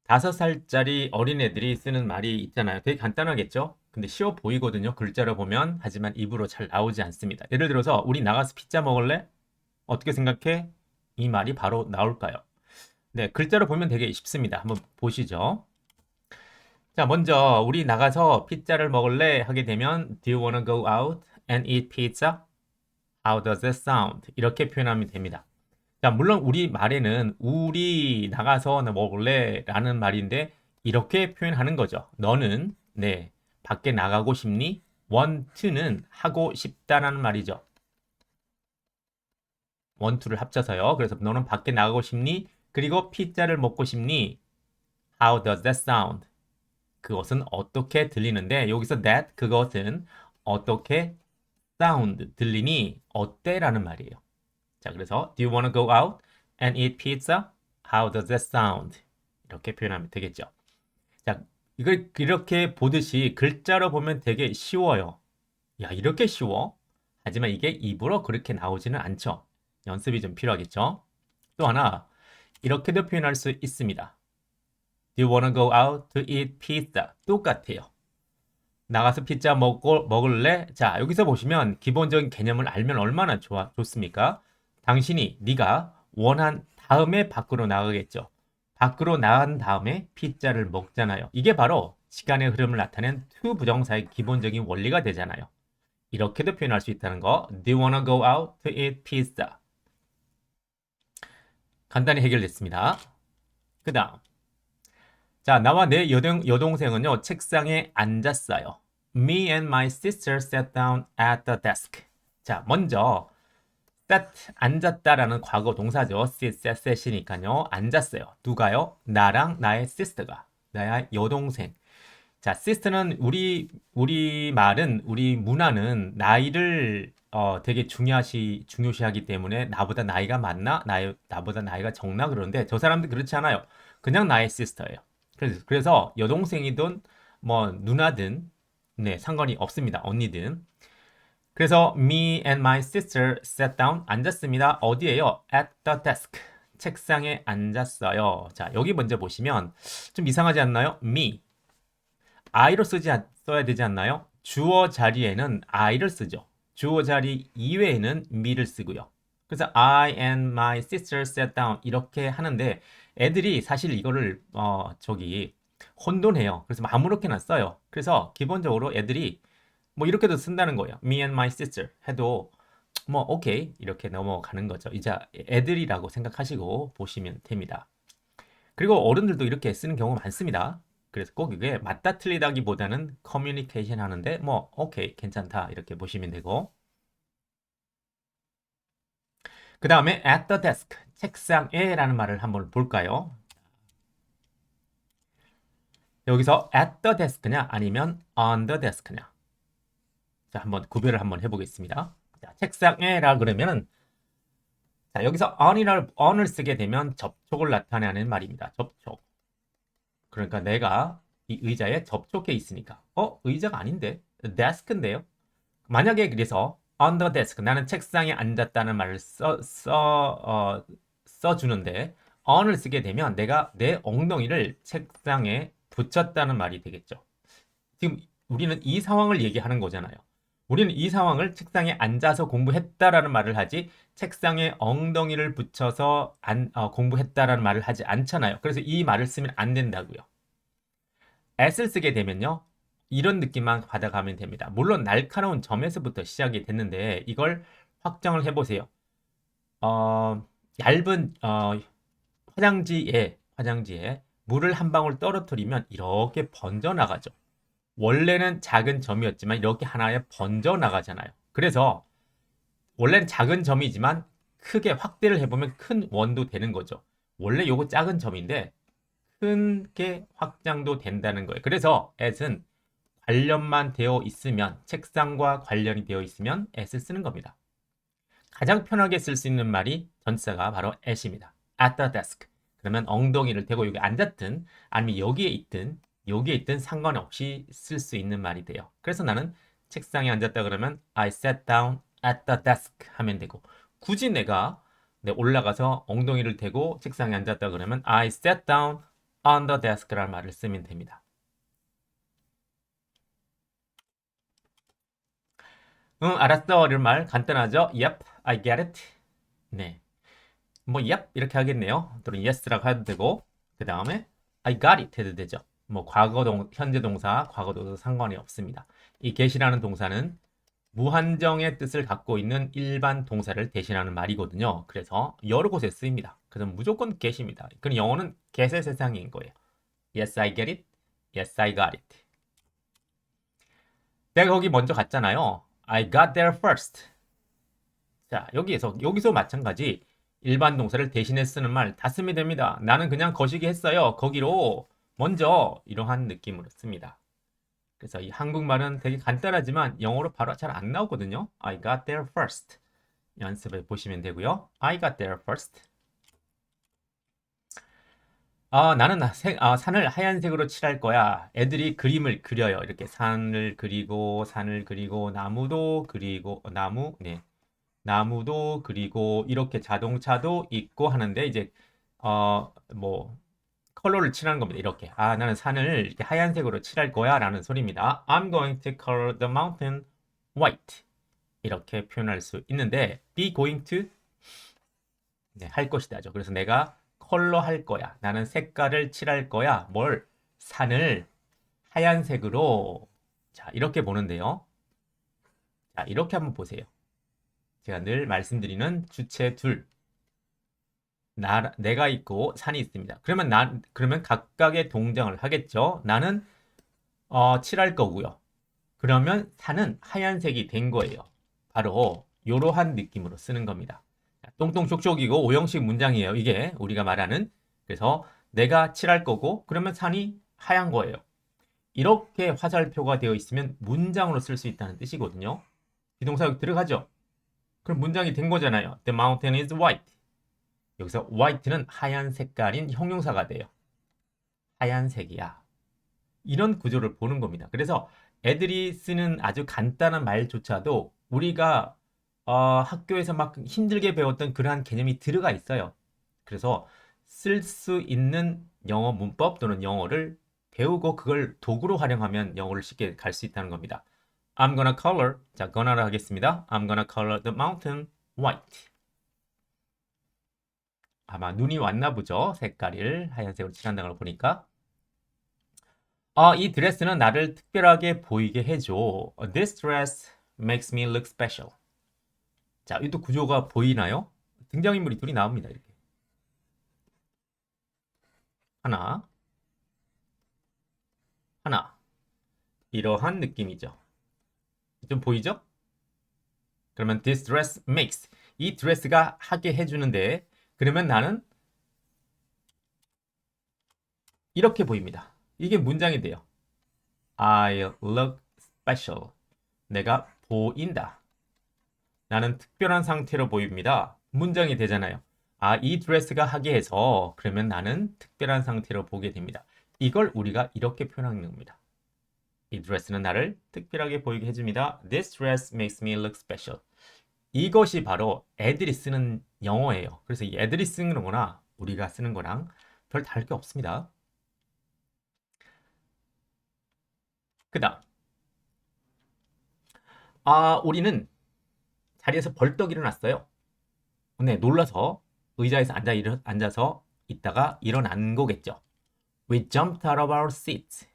5살짜리 어린애들이 쓰는 말이 있잖아요. 되게 간단하겠죠? 근데 쉬워 보이거든요. 글자로 보면. 하지만 입으로 잘 나오지 않습니다. 예를 들어서 우리 나가서 피자 먹을래? 어떻게 생각해? 이 말이 바로 나올까요? 네, 글자로 보면 되게 쉽습니다. 한번 보시죠. 자, 먼저 우리 나가서 피자를 먹을래? 하게 되면 Do you wanna go out and eat pizza? How does that sound? 이렇게 표현하면 됩니다. 자, 물론 우리 말에는 우리 나가서 나 먹을래? 라는 말인데 이렇게 표현하는 거죠. 너는 네, 밖에 나가고 싶니? want to는 하고 싶다라는 말이죠. want to를 합쳐서요. 그래서 너는 밖에 나가고 싶니? 그리고 피자를 먹고 싶니? How does that sound? 그것은 어떻게 들리는데 여기서 that 그것은 어떻게 sound 들리니? 어때? 라는 말이에요. 자, 그래서 Do you want to go out and eat pizza? How does that sound? 이렇게 표현하면 되겠죠. 자, 이걸 이렇게 보듯이 글자로 보면 되게 쉬워요. 야, 이렇게 쉬워? 하지만 이게 입으로 그렇게 나오지는 않죠. 연습이 좀 필요하겠죠. 또 하나, 이렇게도 표현할 수 있습니다. Do you wanna go out to eat pizza? 똑같아요. 나가서 피자 먹을래? 자, 여기서 보시면 기본적인 개념을 알면 얼마나 좋습니까? 네가 원한 다음에 밖으로 나가겠죠. 밖으로 나간 다음에 피자를 먹잖아요. 이게 바로 시간의 흐름을 나타낸 to 부정사의 기본적인 원리가 되잖아요. 이렇게도 표현할 수 있다는 거. Do you wanna go out to eat pizza? 간단히 해결됐습니다. 그 다음. 자, 나와 내 여동생은요, 책상에 앉았어요. Me and my sister sat down at the desk. 자, 먼저 sat, 앉았다라는 과거 동사죠. set이니까요. 앉았어요. 누가요? 나랑 나의 sister가. 나의 여동생. 자, sister는 우리 말은, 우리 문화는 나이를 되게 중요시하기 때문에 나보다 나이가 많나? 나보다 나이가 적나? 그러는데 저 사람들 그렇지 않아요. 그냥 나의 sister예요. 그래서 여동생이든 뭐 누나든 네, 상관이 없습니다. 언니든. 그래서 me and my sister sat down 앉았습니다. 어디에요? At the desk. 책상에 앉았어요. 자, 여기 먼저 보시면 좀 이상하지 않나요? me. I로 써야 되지 않나요? 주어 자리에는 I를 쓰죠. 주어 자리 이외에는 me를 쓰고요. 그래서 I and my sister sat down 이렇게 하는데 애들이 사실 이거를 혼돈해요. 그래서 아무렇게나 써요. 그래서 기본적으로 애들이 뭐 이렇게도 쓴다는 거예요. Me and my sister 해도 뭐 오케이 이렇게 넘어가는 거죠. 이제 애들이라고 생각하시고 보시면 됩니다. 그리고 어른들도 이렇게 쓰는 경우가 많습니다. 그래서 꼭 이게 맞다 틀리다기보다는 커뮤니케이션 하는데 뭐 오케이 괜찮다 이렇게 보시면 되고 그 다음에 at the desk 책상에 라는 말을 한번 볼까요? 여기서 at the desk냐 아니면 on the desk냐 자 한번 구별을 한번 해보겠습니다. 자, 책상에라 그러면은 자 여기서 on을 쓰게 되면 접촉을 나타내는 말입니다. 접촉 그러니까 내가 이 의자에 접촉해 있으니까 의자가 아닌데 데스크인데요. 만약에 그래서 on the desk 나는 책상에 앉았다는 말을 써주는데 on을 쓰게 되면 내가 내 엉덩이를 책상에 붙였다는 말이 되겠죠. 지금 우리는 이 상황을 얘기하는 거잖아요. 우리는 이 상황을 책상에 앉아서 공부했다라는 말을 하지 책상에 엉덩이를 붙여서 공부했다라는 말을 하지 않잖아요. 그래서 이 말을 쓰면 안 된다고요. at을 쓰게 되면요. 이런 느낌만 받아가면 됩니다. 물론 날카로운 점에서부터 시작이 됐는데 이걸 확정을 해보세요. 얇은 화장지에 물을 한 방울 떨어뜨리면 이렇게 번져 나가죠. 원래는 작은 점이었지만 이렇게 하나에 번져 나가잖아요. 그래서 원래는 작은 점이지만 크게 확대를 해보면 큰 원도 되는 거죠. 원래 요거 작은 점인데 큰 게 확장도 된다는 거예요. 그래서 at은 관련만 되어 있으면 책상과 관련이 되어 있으면 at을 쓰는 겁니다. 가장 편하게 쓸 수 있는 말이 전치사가 바로 at입니다. at the desk. 그러면 엉덩이를 대고 여기 앉았든 아니면 여기에 있든 상관없이 쓸 수 있는 말이 돼요. 그래서 나는 책상에 앉았다 그러면 I sat down at the desk 하면 되고 굳이 내가 올라가서 엉덩이를 대고 책상에 앉았다 그러면 I sat down on the desk라는 말을 쓰면 됩니다. 응, 알았어. 이런 말 간단하죠? Yep, I get it. 네. 뭐 yep 이렇게 하겠네요. 또는 yes라고 해도 되고 그 다음에 I got it 해도 되죠. 뭐 현재 동사, 과거 동사 상관이 없습니다. 이 get이라는 동사는 무한정의 뜻을 갖고 있는 일반 동사를 대신하는 말이거든요. 그래서 여러 곳에 쓰입니다. 그래서 무조건 get입니다. 그럼 영어는 get의 세상인 거예요. Yes, I get it. Yes, I got it. 내가 거기 먼저 갔잖아요. I got there first. 자, 여기서 마찬가지 일반 동사를 대신해 쓰는 말 다 쓰면 됩니다. 나는 그냥 거시기 했어요. 거기로 먼저 이러한 느낌으로 씁니다. 그래서 이 한국말은 되게 간단하지만 영어로 바로 잘 안 나오거든요. I got there first. 연습해 보시면 되고요. I got there first. 나는 산을 하얀색으로 칠할 거야. 애들이 그림을 그려요. 이렇게 산을 그리고 나무도 그리고 네. 나무도 그리고 이렇게 자동차도 있고 하는데 이제 뭐 컬러를 칠하는 겁니다. 이렇게 나는 산을 이렇게 하얀색으로 칠할 거야 라는 소리입니다. I'm going to color the mountain white 이렇게 표현할 수 있는데 be going to 네, 할 것이다죠. 그래서 내가 컬러 할 거야. 나는 색깔을 칠할 거야. 산을 하얀색으로 자 이렇게 보는데요. 자 이렇게 한번 보세요. 제가 늘 말씀드리는 주체 둘. 내가 있고 산이 있습니다. 그러면 각각의 동작을 하겠죠. 나는 칠할 거고요. 그러면 산은 하얀색이 된 거예요. 바로 이러한 느낌으로 쓰는 겁니다. 똥똥촉촉이고 오형식 문장이에요. 이게 우리가 말하는. 그래서 내가 칠할 거고 그러면 산이 하얀 거예요. 이렇게 화살표가 되어 있으면 문장으로 쓸 수 있다는 뜻이거든요. 비동사 여기 들어가죠. 그럼 문장이 된 거잖아요. The mountain is white. 여기서 white는 하얀 색깔인 형용사가 돼요. 하얀색이야. 이런 구조를 보는 겁니다. 그래서 애들이 쓰는 아주 간단한 말조차도 우리가 학교에서 막 힘들게 배웠던 그러한 개념이 들어가 있어요. 그래서 쓸 수 있는 영어 문법 또는 영어를 배우고 그걸 도구로 활용하면 영어를 쉽게 갈 수 있다는 겁니다. I'm gonna color, 자, gonna를 하겠습니다. I'm gonna color the mountain white. 아마 눈이 왔나 보죠. 색깔을 하얀색으로 칠한다는 걸 보니까. 이 드레스는 나를 특별하게 보이게 해줘. This dress makes me look special. 자, 이또 구조가 보이나요? 등장인물이 둘이 나옵니다. 이렇게. 하나. 이러한 느낌이죠. 좀 보이죠? 그러면 this dress makes. 이 드레스가 하게 해주는데 그러면 나는 이렇게 보입니다. 이게 문장이 돼요. I look special. 내가 보인다. 나는 특별한 상태로 보입니다. 문장이 되잖아요. 이 드레스가 하게 해서 그러면 나는 특별한 상태로 보게 됩니다. 이걸 우리가 이렇게 표현하는 겁니다. 이 드레스는 나를 특별하게 보이게 해줍니다. This dress makes me look special. 이것이 바로 애들이 쓰는 영어예요. 그래서 이 애들이 쓰는 거나 우리가 쓰는 거랑 별 다를 게 없습니다. 그 다음 우리는 자리에서 벌떡 일어났어요. 네, 놀라서 의자에서 앉아서 있다가 일어난 거겠죠. We jumped out of our seats.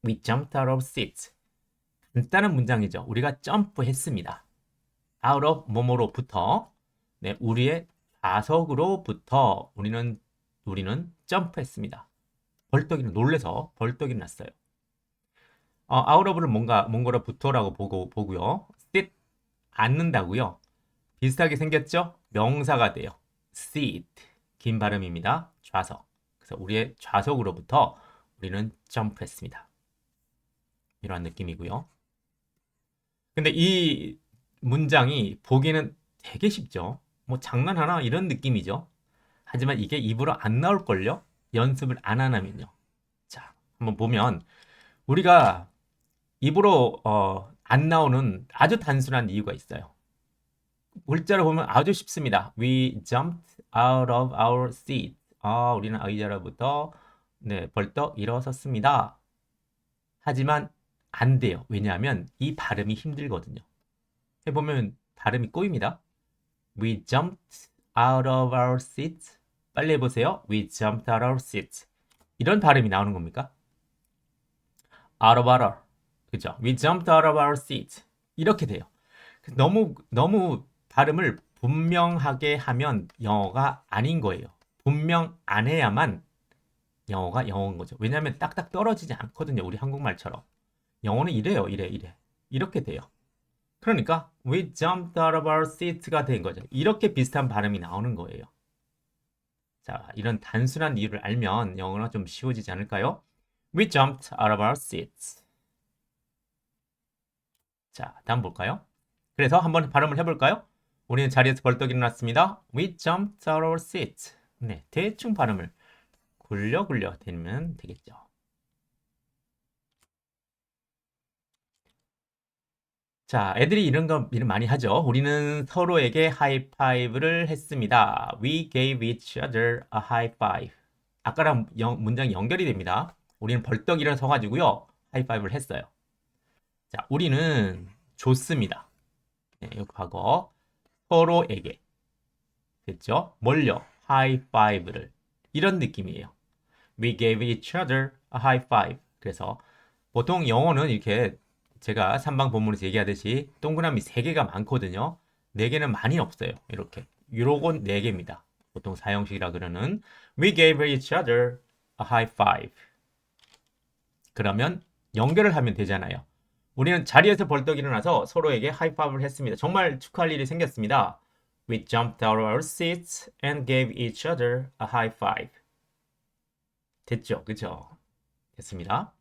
We jumped out of seats. 간단한 문장이죠. 우리가 점프했습니다. out of 뭐뭐로부터 네, 우리의 좌석으로부터 우리는 점프했습니다. 놀래서 벌떡 일어났어요. out of를 뭔가로부터라고 보고요. sit 앉는다고요. 비슷하게 생겼죠? 명사가 돼요. seat 긴 발음입니다. 좌석. 그래서 우리의 좌석으로부터 우리는 점프했습니다. 이러한 느낌이고요. 근데 이 문장이 보기에는 되게 쉽죠. 뭐 장난하나 이런 느낌이죠. 하지만 이게 입으로 안 나올걸요? 연습을 안 하면요. 자, 한번 보면 우리가 입으로 안 나오는 아주 단순한 이유가 있어요. 글자로 보면 아주 쉽습니다. We jumped out of our seat. 우리는 의자로부터 네, 벌떡 일어섰습니다. 하지만 안 돼요. 왜냐하면 이 발음이 힘들거든요. 해보면 발음이 꼬입니다. We jumped out of our seats. 빨리 해보세요. We jumped out of our seats. 이런 발음이 나오는 겁니까? Out of our. 그죠? We jumped out of our seats. 이렇게 돼요. 너무 발음을 분명하게 하면 영어가 아닌 거예요. 분명 안 해야만 영어가 영어인 거죠. 왜냐하면 딱딱 떨어지지 않거든요. 우리 한국말처럼. 영어는 이래요. 이래. 이렇게 돼요. 그러니까 we jumped out of our seats가 된 거죠. 이렇게 비슷한 발음이 나오는 거예요. 자, 이런 단순한 이유를 알면 영어가 좀 쉬워지지 않을까요? We jumped out of our seats. 자, 다음 볼까요? 그래서 한번 발음을 해볼까요? 우리는 자리에서 벌떡 일어났습니다. We jumped out of our seats. 네, 대충 발음을 굴려 되면 되겠죠. 자, 애들이 이런 거 많이 하죠. 우리는 서로에게 하이파이브를 했습니다. We gave each other a high five. 아까랑 문장이 연결이 됩니다. 우리는 벌떡 일어서 가지고요. 하이파이브를 했어요. 자, 우리는 줬습니다. 네, 이 과거 서로에게 됐죠? 뭘요? 하이파이브를. 이런 느낌이에요. We gave each other a high five. 그래서 보통 영어는 이렇게 제가 삼방 본문에서 얘기하듯이 동그라미 3개가 많거든요. 4개는 많이 없어요. 이렇게. 요건 4개입니다. 보통 사형식이라 그러는 We gave each other a high five. 그러면 연결을 하면 되잖아요. 우리는 자리에서 벌떡 일어나서 서로에게 하이파이브를 했습니다. 정말 축하할 일이 생겼습니다. We jumped out of our seats and gave each other a high five. 됐죠? 그죠? 됐습니다.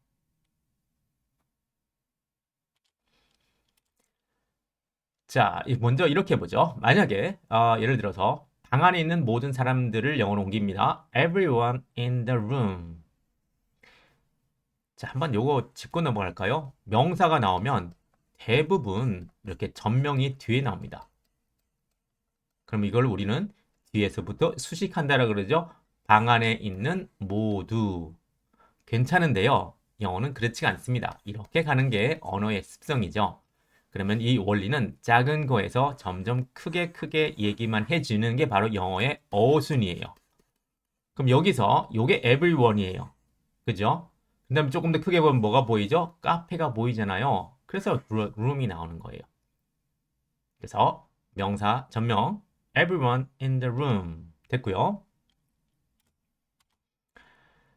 자, 먼저 이렇게 보죠. 만약에 예를 들어서 방 안에 있는 모든 사람들을 영어로 옮깁니다. Everyone in the room. 자, 한번 요거 짚고 넘어갈까요? 명사가 나오면 대부분 이렇게 전명이 뒤에 나옵니다. 그럼 이걸 우리는 뒤에서부터 수식한다라 그러죠. 방 안에 있는 모두. 괜찮은데요. 영어는 그렇지가 않습니다. 이렇게 가는 게 언어의 습성이죠. 그러면 이 원리는 작은 거에서 점점 크게 얘기만 해주는 게 바로 영어의 어순이에요. 그럼 여기서 요게 everyone이에요. 그죠? 그 다음에 조금 더 크게 보면 뭐가 보이죠? 카페가 보이잖아요. 그래서 room이 나오는 거예요. 그래서 명사, 전명 everyone in the room 됐고요.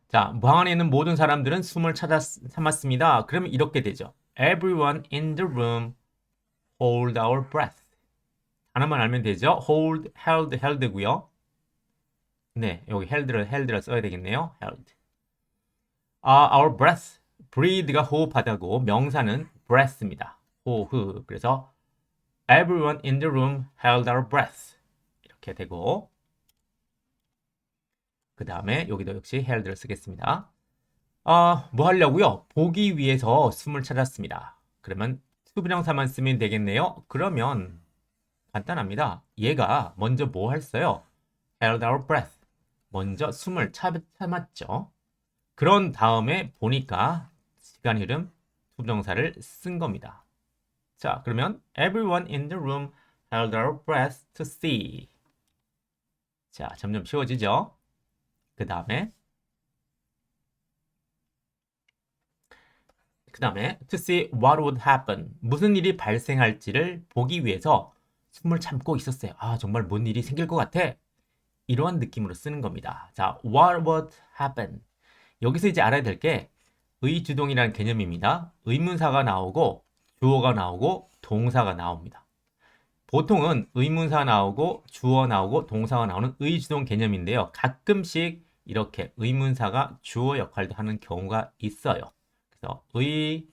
자, 방 안에 있는 모든 사람들은 숨을 참았습니다. 그러면 이렇게 되죠. Everyone in the room hold our breath. 하나만 알면 되죠. hold, held고요. 네, 여기 held를 써야 되겠네요. held. our breath. breathe가 호흡하다고 명사는 breath입니다. 호흡. 그래서 everyone in the room held our breath. 이렇게 되고 그 다음에 여기도 역시 held를 쓰겠습니다. 뭐 하려고요? 보기 위해서 숨을 찾았습니다. 그러면 투부정사만 쓰면 되겠네요. 그러면 간단합니다. 얘가 먼저 뭐 했어요? held our breath. 먼저 숨을 참았죠. 그런 다음에 보니까 시간 흐름 투부정사를 쓴 겁니다. 자, 그러면 everyone in the room held our breath to see. 자, 점점 쉬워지죠? 그 다음에 to see what would happen. 무슨 일이 발생할지를 보기 위해서 숨을 참고 있었어요. 정말 뭔 일이 생길 것 같아. 이러한 느낌으로 쓰는 겁니다. 자, what would happen. 여기서 이제 알아야 될 게 의주동이라는 개념입니다. 의문사가 나오고 주어가 나오고 동사가 나옵니다. 보통은 의문사 나오고 주어 나오고 동사가 나오는 의주동 개념인데요. 가끔씩 이렇게 의문사가 주어 역할도 하는 경우가 있어요. 그래서 의,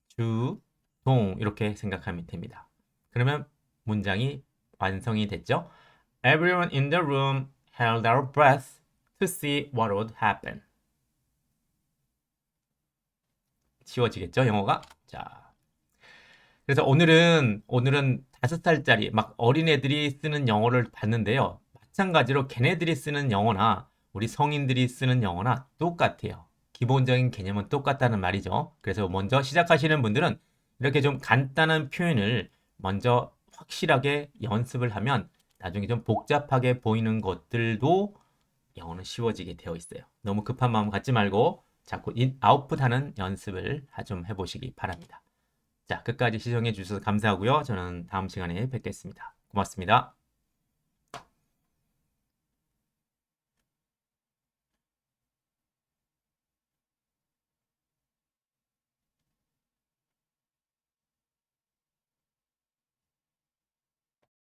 주, 동 이렇게 생각하면 됩니다. 그러면 문장이 완성이 됐죠? Everyone in the room held our breath to see what would happen. 쉬워지겠죠, 영어가? 자, 그래서 오늘은 5살짜리 막 어린애들이 쓰는 영어를 봤는데요. 마찬가지로 걔네들이 쓰는 영어나 우리 성인들이 쓰는 영어나 똑같아요. 기본적인 개념은 똑같다는 말이죠. 그래서 먼저 시작하시는 분들은 이렇게 좀 간단한 표현을 먼저 확실하게 연습을 하면 나중에 좀 복잡하게 보이는 것들도 영어는 쉬워지게 되어 있어요. 너무 급한 마음 갖지 말고 자꾸 아웃풋하는 연습을 좀 해보시기 바랍니다. 자, 끝까지 시청해 주셔서 감사하고요. 저는 다음 시간에 뵙겠습니다. 고맙습니다.